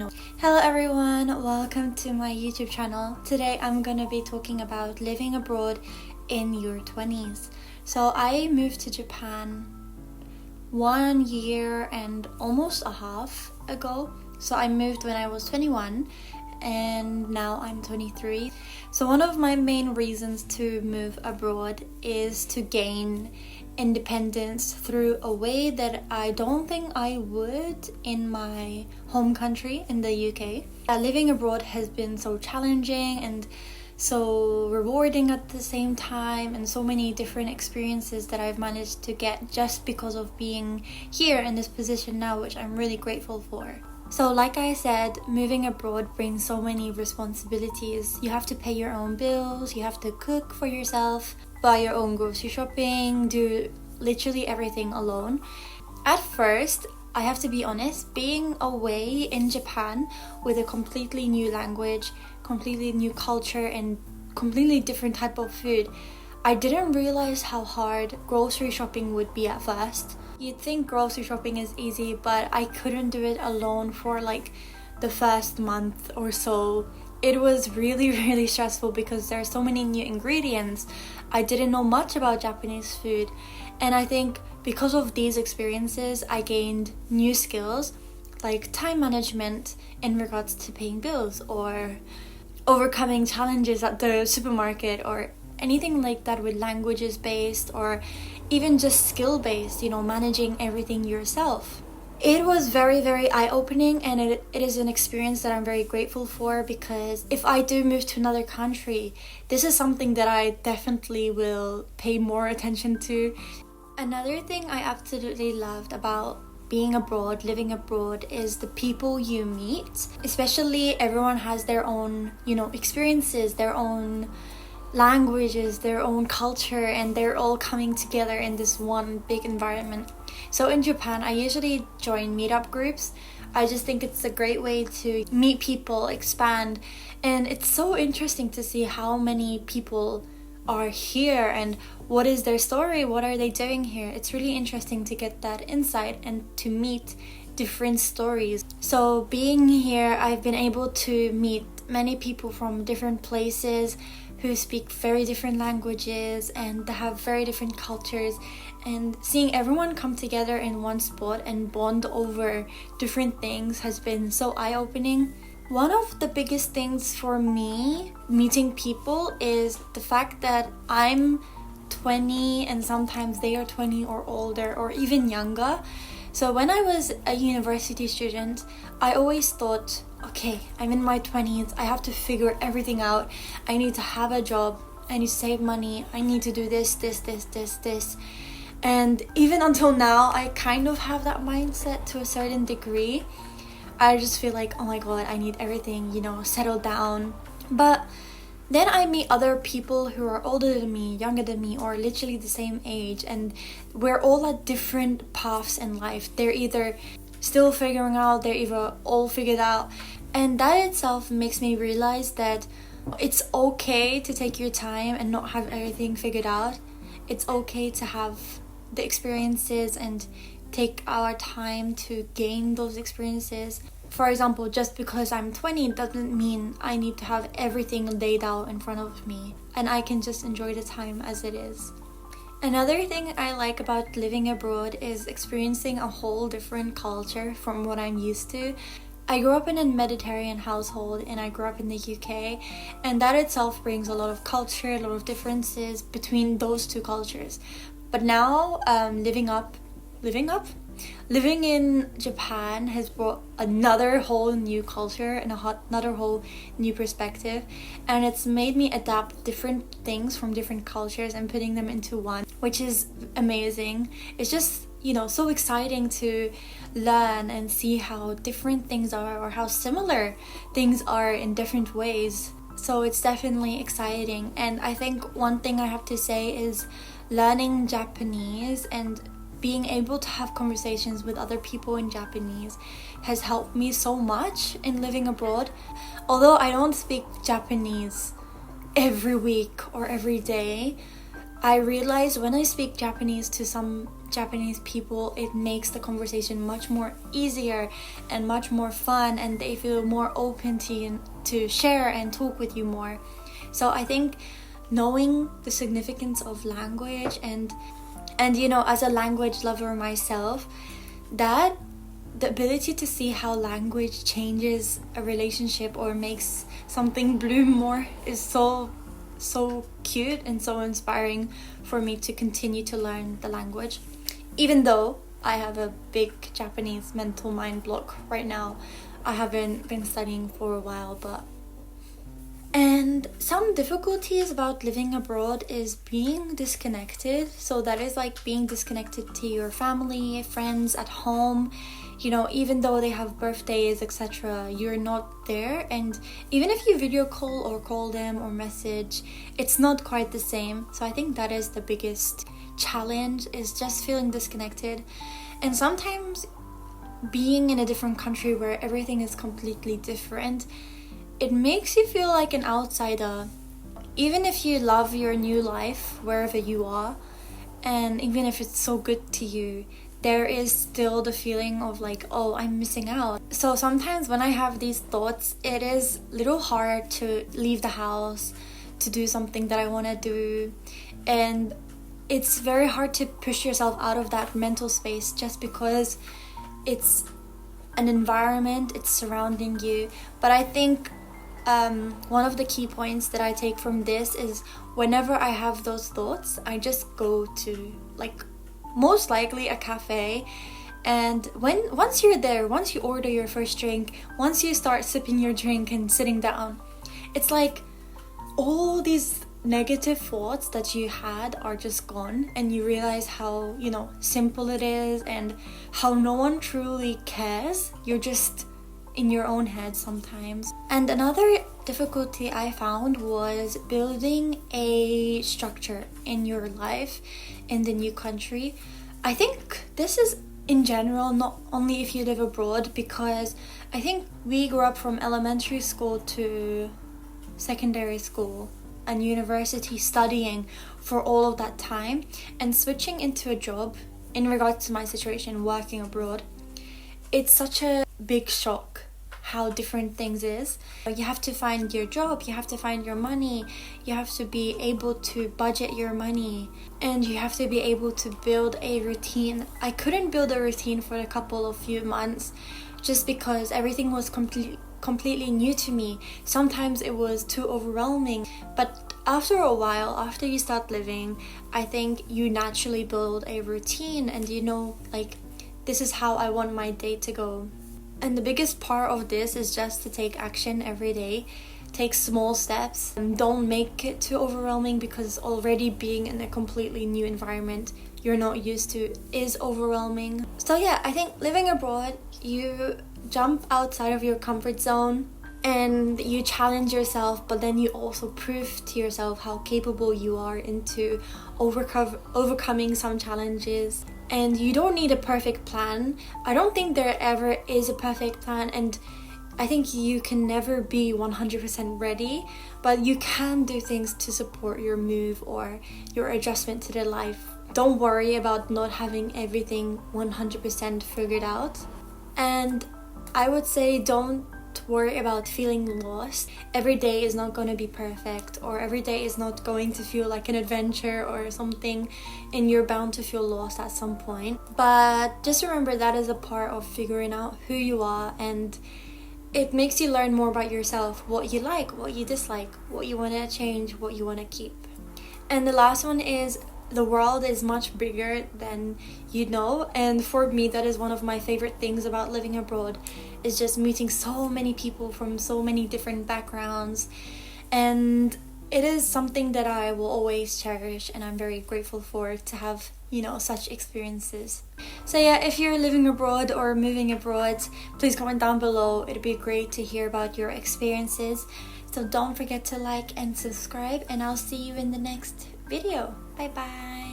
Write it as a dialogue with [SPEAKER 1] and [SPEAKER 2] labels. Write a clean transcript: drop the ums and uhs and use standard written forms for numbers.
[SPEAKER 1] Hello everyone, welcome to my YouTube channel. Today I'm gonna be talking about living abroad in your 20s. So I moved to Japan 1 year and almost a half ago. So I moved when I was 21 and now I'm 23. So one of my main reasons to move abroad is to gain independence through a way that I don't think I would in my home country in the UK. Living abroad has been so challenging and so rewarding at the same time, and so many different experiences that I've managed to get just because of being here in this position now, which I'm really grateful for. So like I said, moving abroad brings so many responsibilities. You have to pay your own bills, you have to cook for yourself, buy your own grocery shopping, do literally everything alone. At first, I have to be honest, being away in Japan with a completely new language, completely new culture and completely different type of food, I didn't realize how hard grocery shopping would be at first. You'd think grocery shopping is easy, but I couldn't do it alone for like the first month or so. It was really stressful because there are so many new ingredients. I didn't know much about Japanese food, and I think because of these experiences I gained new skills like time management in regards to paying bills or overcoming challenges at the supermarket or anything like that with languages based or even just skill based, managing everything yourself. It was very eye-opening, and it is an experience that I'm very grateful for, because if I do move to another country, this is something that I definitely will pay more attention to. Another thing I absolutely loved about being abroad, living abroad, is the people you meet. Especially everyone has their own, experiences, their own languages, their own culture, and they're all coming together in this one big environment. So in Japan, I usually join meetup groups. I just think it's a great way to meet people, expand, and it's so interesting to see how many people are here and what is their story, what are they doing here. It's really interesting to get that insight and to meet different stories. So being here, I've been able to meet many people from different places who speak very different languages and they have very different cultures, and seeing everyone come together in one spot and bond over different things has been so eye-opening. One of the biggest things for me meeting people is the fact that I'm 20 and sometimes they are 20 or older or even younger. So when I was a university student, I always thought, okay, I'm in my 20s, I have to figure everything out. I need to have a job, I need to save money, I need to do this. And even until now, I kind of have that mindset to a certain degree. I just feel like, oh my god, I need everything, settled down. But then I meet other people who are older than me, younger than me, or literally the same age, and we're all at different paths in life. They're either still figuring out, they're either all figured out, and that itself makes me realize that it's okay to take your time and not have everything figured out. It's okay to have the experiences and take our time to gain those experiences. For example, just because I'm 20 doesn't mean I need to have everything laid out in front of me, and I can just enjoy the time as it is. Another thing I like about living abroad is experiencing a whole different culture from what I'm used to. I grew up in a Mediterranean household and I grew up in the UK, and that itself brings a lot of culture, a lot of differences between those two cultures. But now living in Japan has brought another whole new culture and another whole new perspective, and it's made me adapt different things from different cultures and putting them into one, which is amazing. It's just, so exciting to learn and see how different things are or how similar things are in different ways. So it's definitely exciting. And I think one thing I have to say is learning Japanese and being able to have conversations with other people in Japanese has helped me so much in living abroad. Although I don't speak Japanese every week or every day, I realize when I speak Japanese to some Japanese people, it makes the conversation much more easier and much more fun, and they feel more open to share and talk with you more. So I think knowing the significance of language and as a language lover myself, that the ability to see how language changes a relationship or makes something bloom more is so cute and so inspiring for me to continue to learn the language. Even though I have a big Japanese mental mind block right now, I haven't been studying for a while, and some difficulties about living abroad is being disconnected. So that is like being disconnected to your family, friends at home. Even though they have birthdays, etc., you're not there. And even if you video call or call them or message, it's not quite the same. So I think that is the biggest challenge, is just feeling disconnected. And sometimes being in a different country where everything is completely different, it makes you feel like an outsider. Even if you love your new life wherever you are, and even if it's so good to you, there is still the feeling of like, oh, I'm missing out. So sometimes when I have these thoughts, it is a little hard to leave the house to do something that I want to do, and it's very hard to push yourself out of that mental space just because it's an environment, it's surrounding you. But I think one of the key points that I take from this is whenever I have those thoughts, I just go to most likely a cafe, and once you're there, once you order your first drink, once you start sipping your drink and sitting down, it's like all these negative thoughts that you had are just gone, and you realize how simple it is and how no one truly cares. You're just in your own head sometimes. And another difficulty I found was building a structure in your life in the new country. I think this is in general, not only if you live abroad, because I think we grew up from elementary school to secondary school and university studying for all of that time, and switching into a job, in regards to my situation working abroad, it's such a big shock how different things is. You have to find your job, you have to find your money, you have to be able to budget your money, and you have to be able to build a routine. I couldn't build a routine for a few months just because everything was completely new to me. Sometimes it was too overwhelming, but after a while, after you start living, I think you naturally build a routine, and this is how I want my day to go. And the biggest part of this is just to take action every day. Take small steps and don't make it too overwhelming, because already being in a completely new environment you're not used to is overwhelming. So yeah, I think living abroad, you jump outside of your comfort zone and you challenge yourself, but then you also prove to yourself how capable you are into overcoming some challenges. And you don't need a perfect plan. I don't think there ever is a perfect plan, and I think you can never be 100% ready, but you can do things to support your move or your adjustment to the life. Don't worry about not having everything 100% figured out. And I would say don't worry about feeling lost. Every day is not going to be perfect, or every day is not going to feel like an adventure or something, and you're bound to feel lost at some point. But just remember that is a part of figuring out who you are, and it makes you learn more about yourself, what you like, what you dislike, what you want to change, what you want to keep. And the last one is, the world is much bigger than you know, and for me that is one of my favorite things about living abroad, is just meeting so many people from so many different backgrounds, and it is something that I will always cherish, and I'm very grateful for to have such experiences. So yeah, if you're living abroad or moving abroad, please comment down below. It'd be great to hear about your experiences. So don't forget to like and subscribe, and I'll see you in the next video. Bye bye.